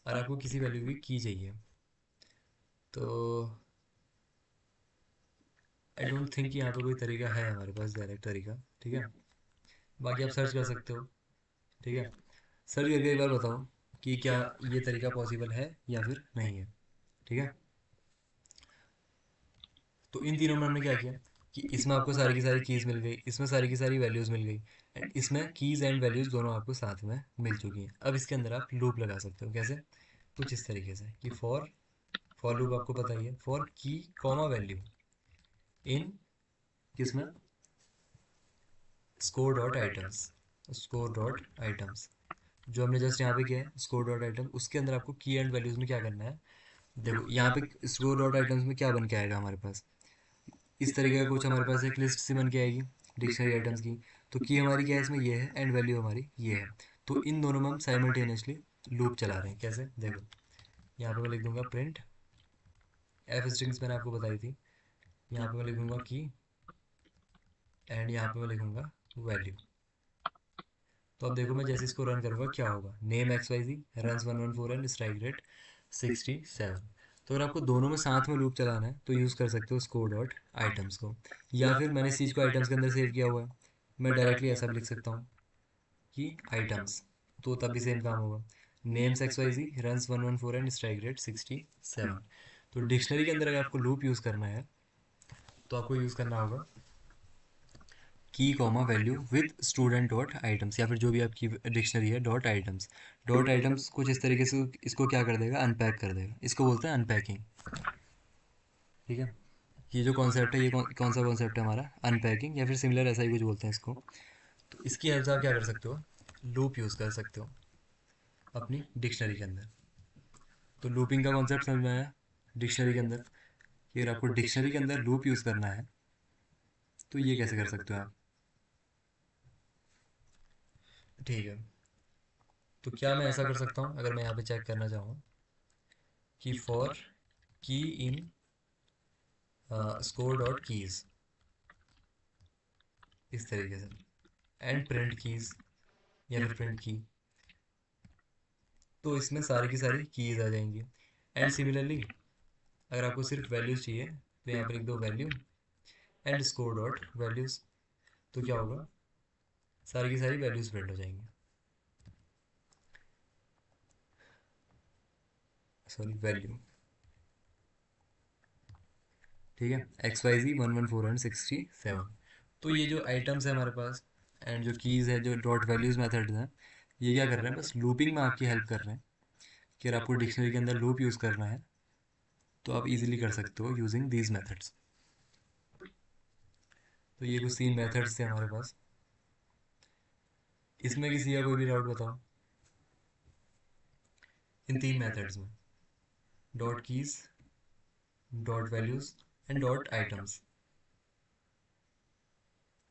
और आपको किसी वैल्यू की चाहिए तो आई डोंट थिंक कि यहाँ पे कोई तरीका है हमारे पास डायरेक्ट तरीका, ठीक है। बाकी आप सर्च कर सकते हो, ठीक है। सर्च करके एक बार बताओ कि क्या ये तरीका पॉसिबल है या फिर नहीं है, ठीक है। तो इन तीनों में हमने क्या किया कि इसमें आपको सारी की सारी कीज़ मिल गई, इसमें सारी की सारी वैल्यूज़ मिल गई, इसमें कीज़ एंड वैल्यूज़ दोनों आपको साथ में मिल चुकी हैं। अब इसके अंदर आप लूप लगा सकते हो। कैसे? कुछ इस तरीके से कि फॉर लूप आपको पता ही है, फॉर की कॉमा वैल्यू इन किसमें, score dot items. Score dot items जो हमने जस्ट यहाँ पे किया है, स्कोर डॉट आइटम, उसके अंदर आपको की एंड वैल्यूज़ में क्या करना है। देखो यहाँ पे स्कोर डॉट आइटम्स में क्या बन के आएगा हमारे पास, इस तरीके का कुछ हमारे पास एक लिस्ट सी बन के आएगी डिक्शनरी आइटम्स की। तो की हमारी क्या है इसमें, ये है, एंड वैल्यू हमारी ये है। तो इन दोनों में हम साइमल्टेनियसली लूप चला रहे हैं। कैसे? देखो यहाँ पे मैं लिख दूंगा प्रिंट, एफ स्ट्रिंग्स मैंने आपको बताई थी, यहाँ पे मैं लिखूंगा की, एंड यहाँ पे मैं लिखूंगा वैल्यू। तो अब देखो मैं जैसे इसको रन करूँगा क्या होगा, name x Y G run 114 and strike rate 67। तो अगर आपको दोनों में साथ में लूप चलाना है तो यूज़ कर सकते हो स्कोर डॉट आइटम्स को, या फिर मैंने इस चीज़ को आइटम्स के अंदर सेव किया हुआ है, मैं डायरेक्टली ऐसा भी लिख सकता हूँ कि आइटम्स, तो तब भी सेम काम होगा, names X Y G run 114 and strike rate 67। तो डिक्शनरी के अंदर अगर आपको लूप यूज़ करना है तो आपको यूज़ करना होगा की comma value with student dot items, या फिर जो भी आपकी डिक्शनरी है डॉट आइटम्स। डॉट आइटम्स कुछ इस तरीके से इसको क्या कर देगा, अनपैक कर देगा। इसको बोलते हैं अनपैकिंग। ठीक है, ये जो कॉन्सेप्ट है, ये कौन सा कॉन्सेप्ट है हमारा, अनपैकिंग, या फिर सिमिलर ऐसा ही कुछ बोलते हैं इसको। तो इसकी हेल्प से आप क्या कर सकते हो, लूप यूज़ कर सकते हो अपनी डिक्शनरी के अंदर। तो लूपिंग का कॉन्सेप्ट समझ में आया डिक्शनरी के अंदर, कि अगर आपको डिक्शनरी के अंदर लूप यूज़ करना है तो ये कैसे कर सकते हो आप। ठीक है, तो क्या मैं ऐसा कर सकता हूँ, अगर मैं यहाँ पे चेक करना चाहूँ कि फॉर की इन स्कोर डॉट कीज़, इस तरीके से, एंड प्रिंट कीज़ या फिर प्रिंट की, तो इसमें सारी की सारी कीज़ आ जाएंगी। एंड सिमिलरली अगर आपको सिर्फ वैल्यूज़ चाहिए तो यहाँ पर लिख दो value and score dot values, तो क्या होगा, सारी की सारी वैल्यूज़ प्रिंट हो जाएंगी। Sorry, value. ठीक है, एक्स वाई जी 114 एंड 67। तो ये जो आइटम्स है हमारे पास एंड जो कीज़ है, जो डॉट वैल्यूज़ मेथड्स हैं, ये क्या कर रहे हैं, बस लूपिंग में आपकी हेल्प कर रहे हैं। कि अगर आपको डिक्शनरी के अंदर लूप यूज़ करना है तो आप इजीली कर सकते हो यूजिंग दीज मेथड्स। तो ये कुछ 3 मेथड्स थे हमारे पास। इसमें किसी का कोई भी डाउट बताओ, इन 3 मेथड्स में, dot keys, dot values and dot items.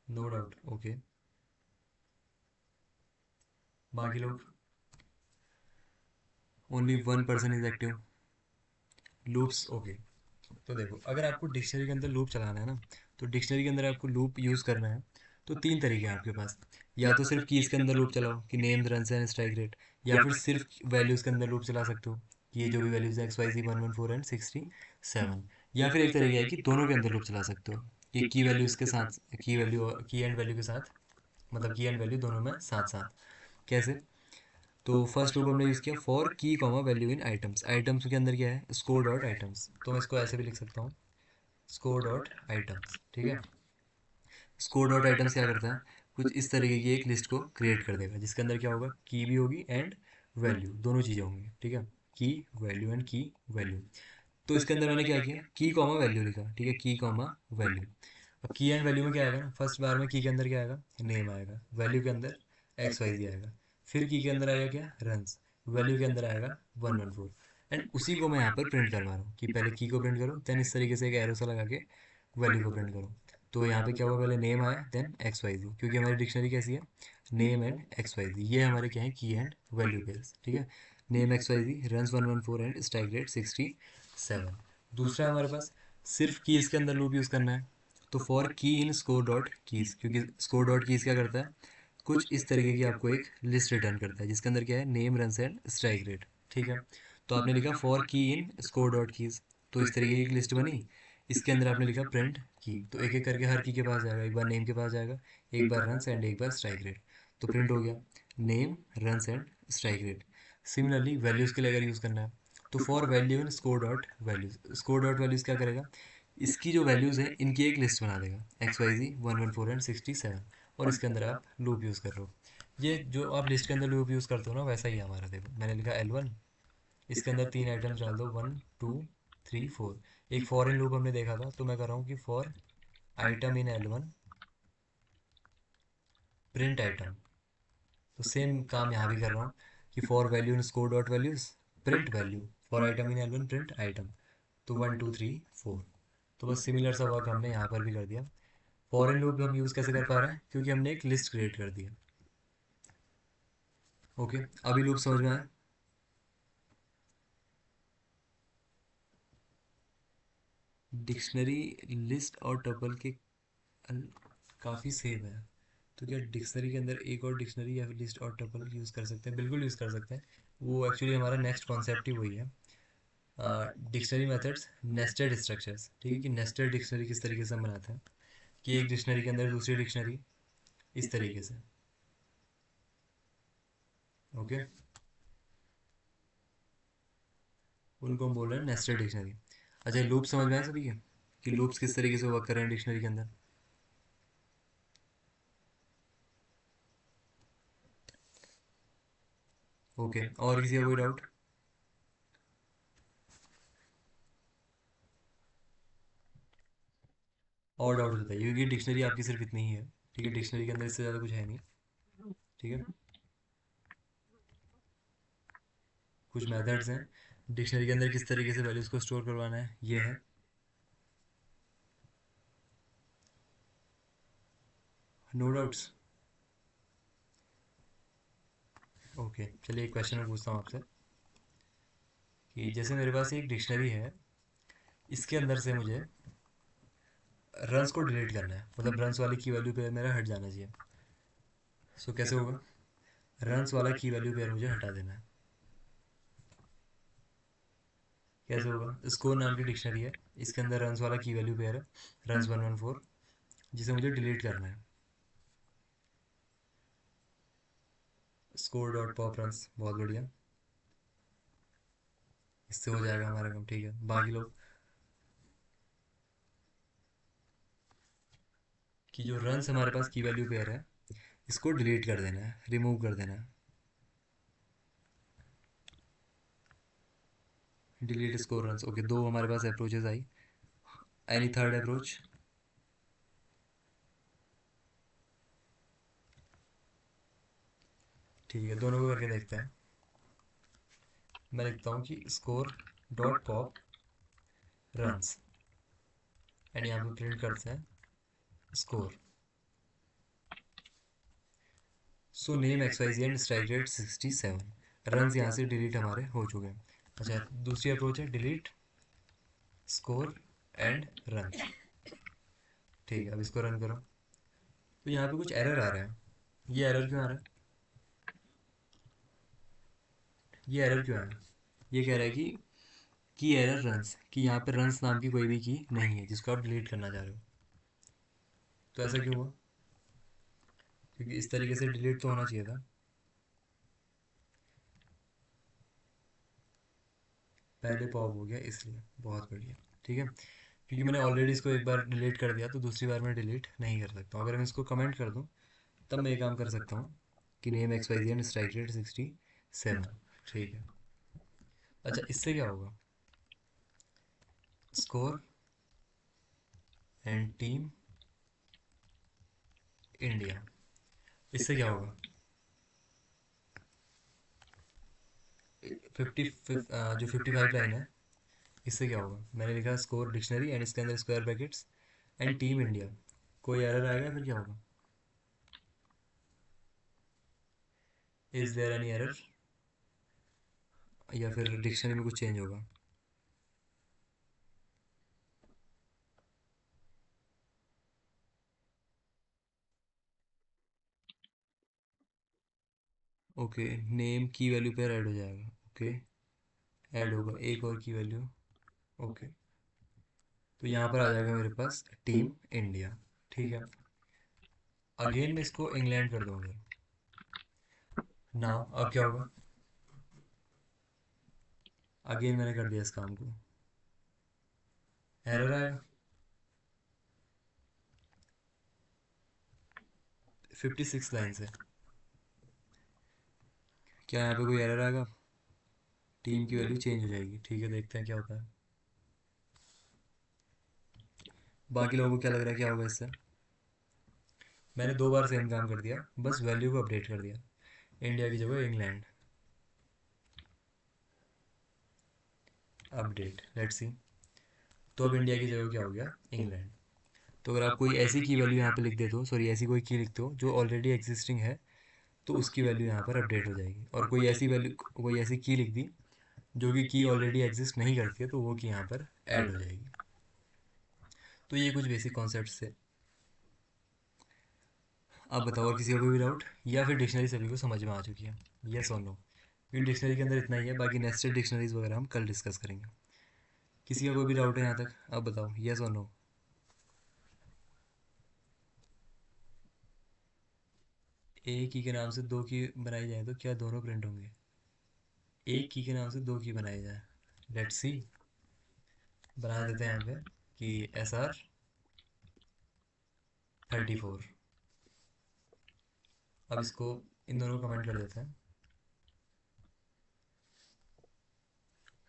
No doubt, okay. बाकी लोग, only 1 person is active, loops, okay. तो देखो अगर आपको डिक्शनरी के अंदर लूप चलाना है ना, तो डिक्शनरी के अंदर आपको लूप यूज़ करना है तो 3 तरीके हैं आपके पास। या तो सिर्फ कीज़ के अंदर लूप चलाओ कि name run and strike rate, या फिर सिर्फ वैल्यूज़ के अंदर लूप चला सकते हो कि ये जो भी वैल्यूज़ है एक्स वाई जी 114 एंड 67। या फिर एक तरीका है कि दोनों के अंदर लूप चला सकते हो कि की वैल्यूज़ के साथ, की वैल्यू, की एंड वैल्यू के साथ, मतलब की एंड वैल्यू दोनों में साथ साथ। कैसे? तो फर्स्ट लूप हमने यूज़ किया फॉर की comma value in items. Items के अंदर क्या है, स्कोर डॉट आइटम्स, तो मैं इसको ऐसे भी लिख सकता हूँ, स्कोर डॉट आइटम्स। ठीक है, स्कोर डॉट आइटम्स क्या करता है, कुछ इस तरीके की एक लिस्ट को क्रिएट कर देगा जिसके अंदर क्या होगा, की भी होगी एंड वैल्यू, दोनों चीज़ें होंगी। ठीक है, की वैल्यू एंड की वैल्यू। तो इसके अंदर मैंने क्या किया, की कॉमा वैल्यू लिखा। ठीक है, की कॉमा वैल्यू। अब की एंड वैल्यू में क्या आएगा ना, फर्स्ट बार में की के अंदर क्या आएगा, नेम आएगा, वैल्यू के अंदर एक्स वाई जी आएगा, फिर की के अंदर आएगा क्या, रन्स, वैल्यू के अंदर आएगा 114। एंड उसी को मैं यहाँ पर प्रिंट करवा रहा हूँ कि पहले की को प्रिंट करो, देन इस तरीके से एक एरो सा लगा के वैल्यू को प्रिंट करो। तो यहाँ पे क्या हुआ, पहले नेम आया देन एक्स वाई जी, क्योंकि हमारी डिक्शनरी कैसी है, नेम एंड एक्स वाई जी, ये हमारे क्या है, की एंड वैल्यू पेयर्स। ठीक है, name x Y G runs 114 and strike rate 67। दूसरा है हमारे पास सिर्फ की, इसके अंदर लूप यूज़ करना है तो फॉर की इन स्कोर डॉट कीज़, क्योंकि स्कोर डॉट कीज़ क्या करता है, कुछ इस तरीके की आपको एक लिस्ट रिटर्न करता है जिसके अंदर क्या है, name runs and strike rate. ठीक है, तो आपने लिखा फॉर की इन स्कोर डॉट कीज़, तो इस तरीके की एक लिस्ट बनी, इसके अंदर आपने लिखा प्रिंट की, तो एक एक करके हर की के पास जाएगा, एक बार नेम के पास जाएगा, एक बार रन्स एंड एक बार स्ट्राइक रेट, तो प्रिंट हो गया name runs and strike rate. Similarly values के लिए अगर यूज़ करना है तो for value in score dot values, score dot values क्या करेगा, इसकी जो वैल्यूज़ है इनकी एक लिस्ट बना देगा, एक्स वाई जी 114 एंड 67। और इसके अंदर आप लूप यूज़ कर रहे हो। ये जो आप लिस्ट के अंदर लूप यूज़ करते हो ना, वैसा ही है हमारा। देखो मैंने लिखा L1, इसके अंदर 3 आइटम्स डाल दो, 1 2 3 4। एक फॉर इन लूप हमने देखा था, तो मैं कर रहा हूँ कि for item in L1 print item. तो सेम काम यहाँ भी कर रहा हूँ कि for value in score dot values print value for item in L1 print item. तो 1 2 3 4। तो बस सिमिलर सा वर्क हमने यहाँ पर भी कर दिया। फॉर इन लूप हम यूज़ कैसे कर पा रहे हैं, क्योंकि हमने एक लिस्ट क्रिएट कर दी है। ओके, अभी लूप समझ में आया? डिक्शनरी लिस्ट और टपल के काफ़ी सेम है। तो क्या डिक्शनरी के अंदर एक और डिक्शनरी या फिर लिस्ट और टपल यूज़ कर सकते हैं? बिल्कुल यूज़ कर सकते हैं। वो एक्चुअली हमारा नेक्स्ट कॉन्सेप्ट ही वही है। Dictionary methods, nested structures. ठीक है, कि नेस्टेड डिक्शनरी किस तरीके से हम बनाते हैं, कि एक डिक्शनरी के अंदर दूसरी डिक्शनरी, इस तरीके से। ओके, उनको हम बोल रहे हैं नेस्टेड डिक्शनरी। अच्छा, लूप समझ में आए सभी के, कि लूप्स किस तरीके से वर्क कर रहे हैं डिक्शनरी के अंदर? ओके, और किसी का कोई डाउट? और डाउट बताइए, क्योंकि डिक्शनरी आपकी सिर्फ इतनी ही है। ठीक है, डिक्शनरी के अंदर इससे ज़्यादा कुछ है नहीं। ठीक है, कुछ मेथड्स हैं डिक्शनरी के अंदर किस तरीके से वैल्यूज़ को स्टोर करवाना है, ये है। No doubts? ओके, चलिए एक क्वेश्चन मैं पूछता हूँ आपसे, कि जैसे मेरे पास एक डिक्शनरी है, इसके अंदर से मुझे रन्स को डिलीट करना है, मतलब रन्स वाली की वैल्यू पेयर मेरा हट जाना चाहिए। सो कैसे होगा? रन्स वाला की वैल्यू पेयर मुझे हटा देना है। कैसे होगा? स्कोर नाम की डिक्शनरी है, इसके अंदर रन्स वाला की वैल्यू पेयर है, रन्स 114, जिसे मुझे डिलीट करना है। स्कोर डॉट पॉप रन्स, बहुत बढ़िया, इससे हो जाएगा हमारा काम। ठीक है, बाकी लोग, कि जो रन्स हमारे पास की वैल्यू पेयर है, इसको डिलीट कर देना है, रिमूव कर देना है। Delete score runs. ओके, दो हमारे पास अप्रोचेस आई। Any third approach? ठीक है, दोनों को करके देखते हैं। मैं लिखता हूँ कि score dot pop runs, and यहाँ पे प्रिंट करते हैं score. So name x Y G and strike rate 67। Runs यहाँ से डिलीट हमारे हो चुके हैं। अच्छा, दूसरी अप्रोच है डिलीट स्कोर एंड रन्स। ठीक है, अब इसको रन करो, तो यहाँ पे कुछ एरर आ रहा है। ये एरर क्यों आ रहा है? ये एरर क्यों आया? ये कह रहा है कि एरर रन्स, कि यहाँ पे रन्स नाम की कोई भी की नहीं है जिसको आप डिलीट करना चाह रहे हो। तो ऐसा क्यों हुआ? क्योंकि इस तरीके से डिलीट तो होना चाहिए था। पहले पॉप हो गया इसलिए, बहुत बढ़िया। ठीक है, क्योंकि मैंने ऑलरेडी इसको एक बार डिलीट कर दिया, तो दूसरी बार मैं डिलीट नहीं कर सकता हूँ। अगर मैं इसको कमेंट कर दूँ, तब मैं ये काम कर सकता हूँ कि name x Y G and strike rate 67। ठीक है, अच्छा इससे क्या होगा? स्कोर एंड टीम इंडिया, इससे क्या होगा? जो 55 लाइन है, इससे क्या होगा? मैंने लिखा स्कोर डिक्शनरी एंड इसके अंदर square brackets and team India. कोई एरर आएगा फिर क्या होगा? इज देयर एनी एरर, या फिर डिक्शनरी में कुछ चेंज होगा? ओके, नेम की वैल्यू पर ऐड हो जाएगा। ओके, ऐड होगा एक और की वैल्यू। ओके, तो यहाँ पर आ जाएगा मेरे पास टीम इंडिया। ठीक है, अगेन मैं इसको इंग्लैंड कर दूँगा। नाउ अब क्या होगा? अगेन मैंने कर दिया इस काम को, एरर आएगा। 56 लाइन्स है। क्या यहाँ पे कोई एरर आएगा? टीम की वैल्यू चेंज हो जाएगी। ठीक है, देखते हैं क्या होता है। बाकी लोगों को क्या लग रहा है क्या होगा इससे? मैंने 2 बार सेम काम कर दिया, बस वैल्यू को अपडेट कर दिया। इंडिया की जगह इंग्लैंड। Update, let's see. तो अब इंडिया की जगह क्या हो गया? इंग्लैंड। तो अगर आप कोई ऐसी की वैल्यू यहाँ पे लिख देते हो, सॉरी ऐसी कोई की लिखते हो जो ऑलरेडी एग्जिस्टिंग है, तो उसकी वैल्यू यहाँ पर अपडेट हो जाएगी। और कोई ऐसी वैल्यू, कोई ऐसी की लिख दी जो कि की ऑलरेडी एग्जिस्ट नहीं करती है, तो वो की यहाँ पर ऐड हो जाएगी। तो ये कुछ बेसिक कॉन्सेप्ट्स थे। आप बताओ, और किसी का कोई भी डाउट, या फिर डिक्शनरी सभी को समझ में आ चुकी है? यस और नो? क्योंकि डिक्शनरी के अंदर इतना ही है, बाकी नेस्टेड डिक्शनरीज वगैरह हम कल डिस्कस करेंगे। किसी का कोई भी डाउट है यहाँ तक? आप बताओ, यस और नो? एक की के नाम से 2 की बनाई जाए तो क्या दोनों प्रिंट होंगे? एक की के नाम से 2 की बनाई जाए, लेट्स सी। बना देते हैं यहाँ पे कि SR34। अब इसको, इन दोनों को कमेंट कर देते हैं।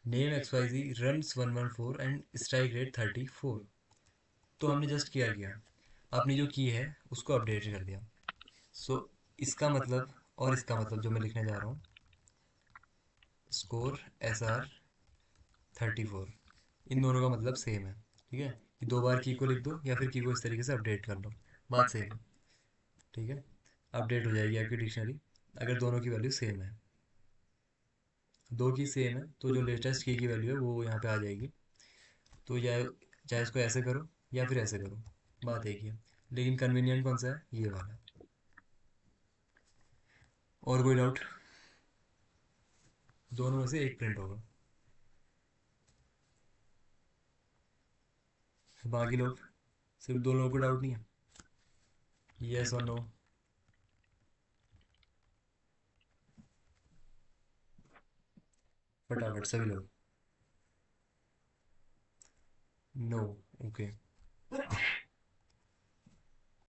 Name XYZ runs 114 and strike rate 34। तो हमने जस्ट किया किया, अपनी जो की है उसको अपडेट कर दिया। सो इसका मतलब और इसका मतलब जो मैं लिखने जा रहा हूँ, स्कोर SR34, इन दोनों का मतलब सेम है। ठीक है, कि 2 बार की को लिख दो या फिर की को इस तरीके से अपडेट कर लो, बात सेम है। ठीक है, अपडेट हो जाएगी आपकी डिक्शनरी अगर दोनों की वैल्यू सेम है। 2 की सेम है तो जो लेटेस्ट की वैल्यू है वो यहाँ पे आ जाएगी। तो या चाहे इसको ऐसे करो या फिर ऐसे करो, बात एक ही है। लेकिन कन्वीनियंट कौन सा है? ये वाला। और कोई डाउट? दोनों में से एक प्रिंट होगा। बाकी लोग, सिर्फ 2 लोगों को डाउट नहीं है? यस और नो? फटाफट सभी लोग। No, okay.